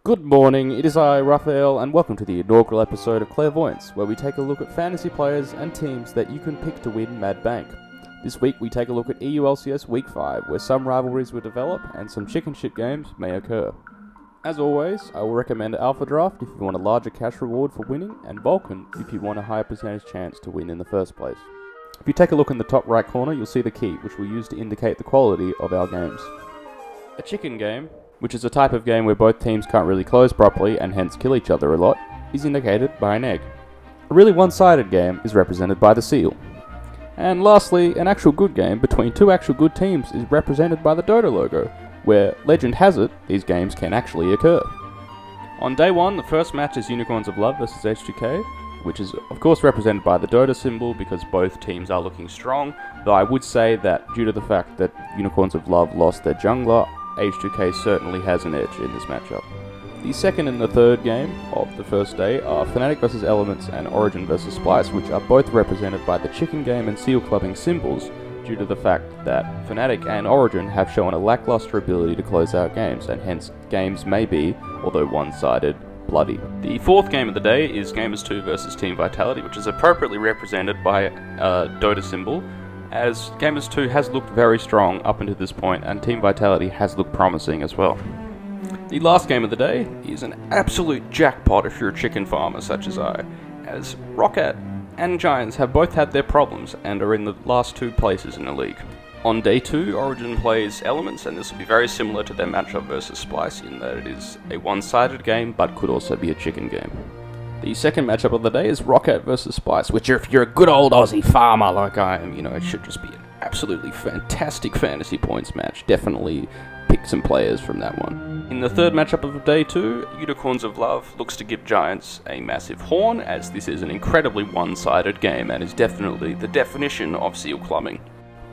Good morning, it is I, Raphael, and welcome to the inaugural episode of Clairvoyance, where we take a look at fantasy players and teams that you can pick to win Mad Bank. This week we take a look at EU LCS Week 5, where some rivalries will develop and some chicken shit games may occur. As always, I will recommend Alpha Draft if you want a larger cash reward for winning, and Vulcan if you want a higher percentage chance to win in the first place. If you take a look in the top right corner, you'll see the key, which we'll use to indicate the quality of our games. A chicken game, which is a type of game where both teams can't really close properly and hence kill each other a lot, is indicated by an egg. A really one-sided game is represented by the seal. And lastly, an actual good game between two actual good teams is represented by the Dota logo, where, legend has it, these games can actually occur. On day one, the first match is Unicorns of Love vs H2K, which is of course represented by the Dota symbol because both teams are looking strong, though I would say that due to the fact that Unicorns of Love lost their jungler, H2K certainly has an edge in this matchup. The second and the third game of the first day are Fnatic vs Elements and Origin vs Splice, which are both represented by the chicken game and seal clubbing symbols due to the fact that Fnatic and Origin have shown a lackluster ability to close out games, and hence games may be, although one-sided, bloody. The fourth game of the day is Gamers2 vs Team Vitality, which is appropriately represented by a Dota symbol, as Gamers2 has looked very strong up until this point, and Team Vitality has looked promising as well. The last game of the day is an absolute jackpot if you're a chicken farmer such as I, as Rocket and Giants have both had their problems and are in the last two places in the league. On day 2, Origin plays Elements, and this will be very similar to their matchup versus Splice in that it is a one-sided game but could also be a chicken game. The second matchup of the day is Rocket vs Splice, which if you're a good old Aussie farmer like I am, it should just be an absolutely fantastic fantasy points match. Definitely pick some players from that one. In the third matchup of day 2, Unicorns of Love looks to give Giants a massive horn, as this is an incredibly one-sided game and is definitely the definition of seal clubbing.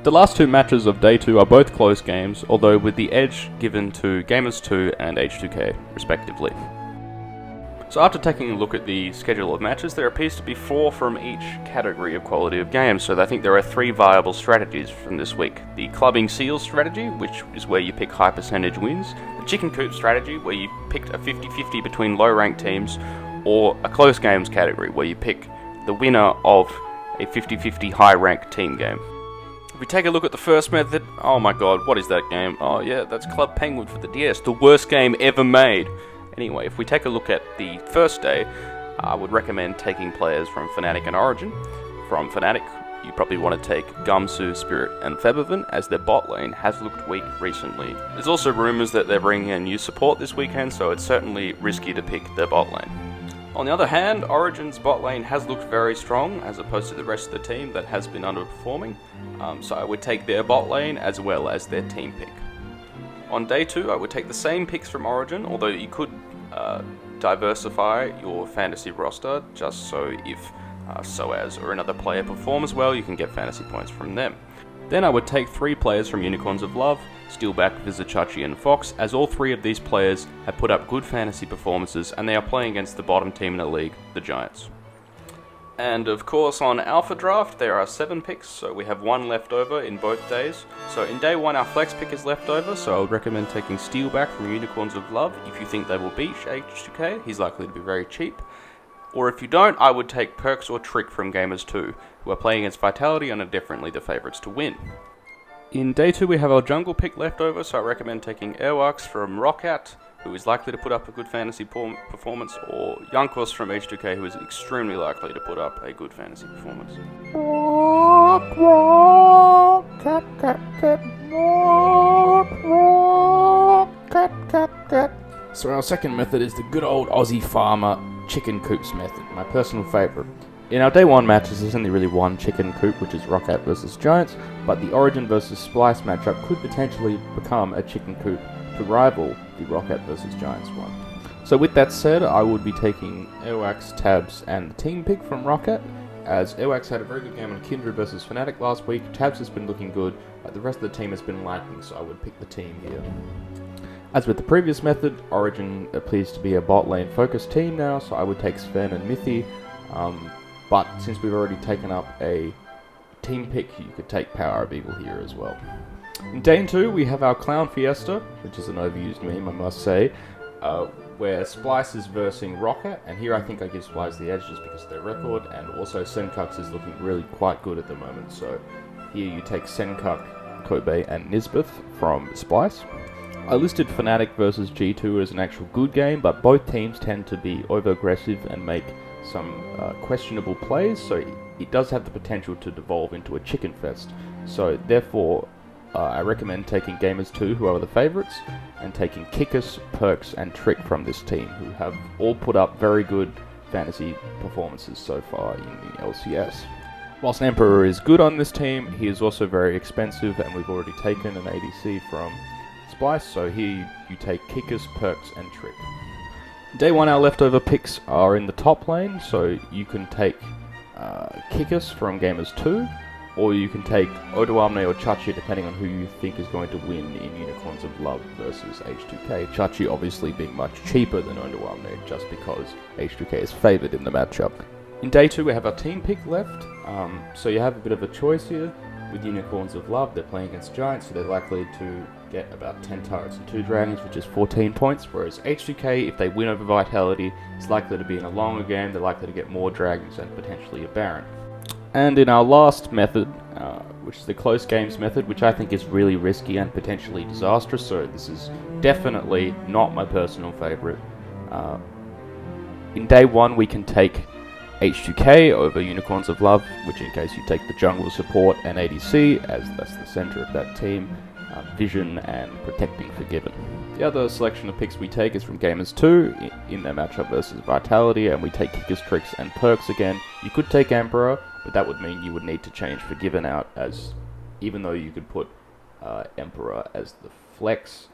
The last two matches of day 2 are both close games, although with the edge given to Gamers2 and H2K, respectively. So after taking a look at the schedule of matches, there appears to be 4 from each category of quality of games, so I think there are 3 viable strategies from this week. The clubbing seal strategy, which is where you pick high percentage wins, the chicken coop strategy, where you picked a 50-50 between low-ranked teams, or a close games category, where you pick the winner of a 50-50 high-ranked team game. If we take a look at the first method, oh my god, what is that game? Oh yeah, that's Club Penguin for the DS, the worst game ever made. Anyway, if we take a look at the first day, I would recommend taking players from Fnatic and Origin. From Fnatic, you probably want to take Gumsu, Spirit, and Featherven, as their bot lane has looked weak recently. There's also rumours that they're bringing in new support this weekend, so it's certainly risky to pick their bot lane. On the other hand, Origin's bot lane has looked very strong, as opposed to the rest of the team that has been underperforming, so I would take their bot lane as well as their team pick. On day 2, I would take the same picks from Origin, although you could diversify your fantasy roster just so if Soaz or another player performs well, you can get fantasy points from them. Then I would take 3 players from Unicorns of Love, Steelback, Vizichachi and Fox, as all 3 of these players have put up good fantasy performances and they are playing against the bottom team in the league, the Giants. And of course on Alpha Draft there are 7 picks, so we have 1 left over in both days. So in day 1 our flex pick is left over, so I would recommend taking Steelback from Unicorns of Love if you think they will beat H2K, he's likely to be very cheap. Or if you don't, I would take Perks or Trick from Gamers2, who are playing against Vitality and are definitely the favourites to win. In day 2 we have our jungle pick left over, so I recommend taking Airwax from Rockat, who is likely to put up a good fantasy performance, or Yankos from H2K, who is extremely likely to put up a good fantasy performance. So our second method is the good old Aussie farmer chicken coops method, my personal favourite. In our day 1 matches, there's only really one chicken coop, which is Rockat vs Giants, but the Origin vs Splice matchup could potentially become a chicken coop to rival the Rockat vs Giants one. So with that said, I would be taking Airwax, Tabs, and the team pick from Rockat, as Airwax had a very good game on Kindred vs Fnatic last week, Tabs has been looking good, but the rest of the team has been lacking, so I would pick the team here. As with the previous method, Origin appears to be a bot lane focused team now, so I would take Sven and Mithy, but since we've already taken up a team pick, you could take Power of Evil here as well. In day 2, we have our Clown Fiesta, which is an overused meme, I must say, where Splice is versing Rocket, and here I think I give Splice the edge just because of their record, and also Senkuk's is looking really quite good at the moment. So here you take Senkuk, Kobe, and Nisbeth from Splice. I listed Fnatic versus G2 as an actual good game, but both teams tend to be over-aggressive and make some questionable plays, so it does have the potential to devolve into a chicken fest. So therefore, I recommend taking Gamers 2, who are the favourites, and taking Kikis, Perks, and Trick from this team, who have all put up very good fantasy performances so far in the LCS. Whilst Emperor is good on this team, he is also very expensive, and we've already taken an ADC from Splice, so here you take Kikis, Perks, and Trick. Day 1, our leftover picks are in the top lane, so you can take Kikis from Gamers 2, or you can take Odoamne or Chachi, depending on who you think is going to win in Unicorns of Love versus H2K. Chachi obviously being much cheaper than Odoamne, just because H2K is favoured in the matchup. In Day 2, we have our team pick left, so you have a bit of a choice here. With Unicorns of Love, they're playing against Giants, so they're likely to get about 10 turrets and 2 dragons, which is 14 points, whereas H2K, if they win over Vitality, it's likely to be in a longer game, they're likely to get more dragons and potentially a Baron. And in our last method, which is the close games method, which I think is really risky and potentially disastrous, so this is definitely not my personal favourite. In Day 1, we can take H2K over Unicorns of Love, which in case you take the jungle support and ADC, as that's the centre of that team, Vision and Protecting Forgiven. The other selection of picks we take is from Gamers 2 in their matchup versus Vitality, and we take Kickers, Tricks, and Perks again. You could take Emperor, but that would mean you would need to change Forgiven out, as even though you could put Emperor as the flex,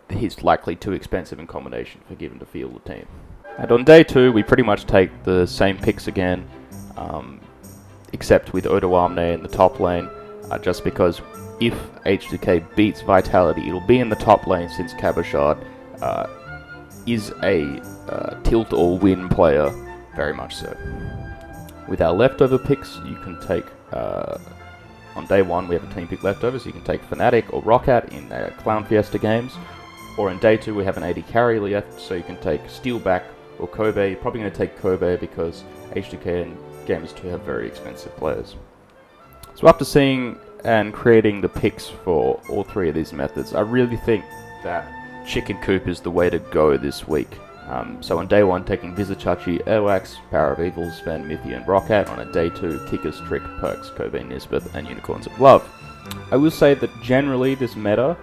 he's likely too expensive in combination for Forgiven to field the team. And on Day 2, we pretty much take the same picks again, except with Odoamne in the top lane, just because if H2K beats Vitality, it'll be in the top lane since Cabochard is a tilt-or-win player, very much so. With our leftover picks, you can take, on Day 1 we have a team pick leftover, so you can take Fnatic or Roccat in their Clown Fiesta games, or in Day 2 we have an AD carry left, so you can take Steelback or Kobe. You're probably going to take Kobe because H2K and Gamers 2 have very expensive players. So after seeing and creating the picks for all three of these methods, I really think that Chicken Coop is the way to go this week. So on Day 1, taking Vizichachi, Airwax, Power of Evil, Sven, Mithy, and Roccat. On a Day 2, Kickers, Trick, Perks, Kobe, Nisbeth, and Unicorns of Love. I will say that generally this meta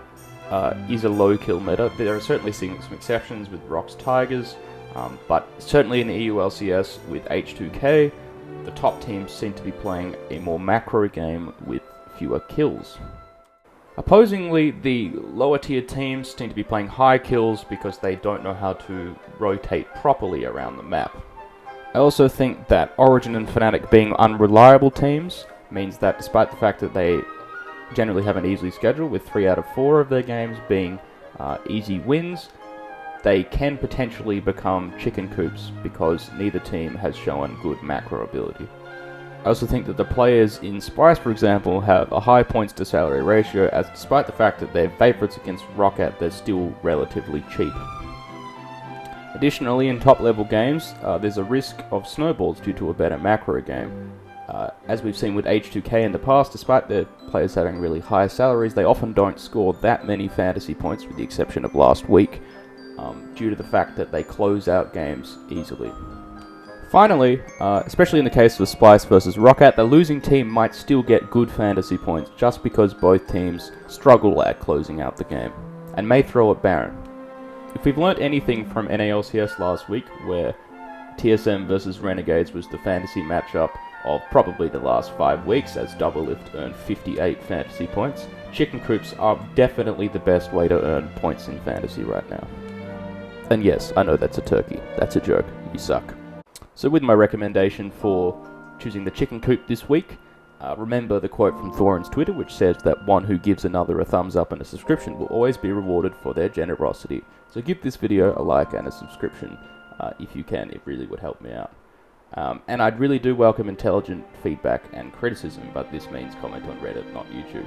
is a low kill meta. There are certainly some exceptions with Rox Tigers, but certainly in the EU LCS with H2K, the top teams seem to be playing a more macro game with fewer kills. Opposingly, the lower tier teams seem to be playing high kills because they don't know how to rotate properly around the map. I also think that Origin and Fnatic being unreliable teams means that despite the fact that they generally have an easy schedule with 3 out of 4 of their games being easy wins, they can potentially become chicken coops because neither team has shown good macro ability. I also think that the players in Splice, for example, have a high points to salary ratio, as despite the fact that they're favourites against Roccat, they're still relatively cheap. Additionally, in top level games, there's a risk of snowballs due to a better macro game. As we've seen with H2K in the past, despite their players having really high salaries, they often don't score that many fantasy points, with the exception of last week, due to the fact that they close out games easily. Finally, especially in the case of Splice versus Roccat, the losing team might still get good fantasy points just because both teams struggle at closing out the game, and may throw a Baron. If we've learnt anything from NALCS last week, where TSM versus Renegades was the fantasy matchup of probably the last 5 weeks, as Doublelift earned 58 fantasy points, chicken coops are definitely the best way to earn points in fantasy right now. And yes, I know that's a turkey. That's a joke. You suck. So with my recommendation for choosing the chicken coop this week, remember the quote from Thorin's Twitter, which says that one who gives another a thumbs up and a subscription will always be rewarded for their generosity. So give this video a like and a subscription if you can. It really would help me out. And I'd really do welcome intelligent feedback and criticism, but this means comment on Reddit, not YouTube.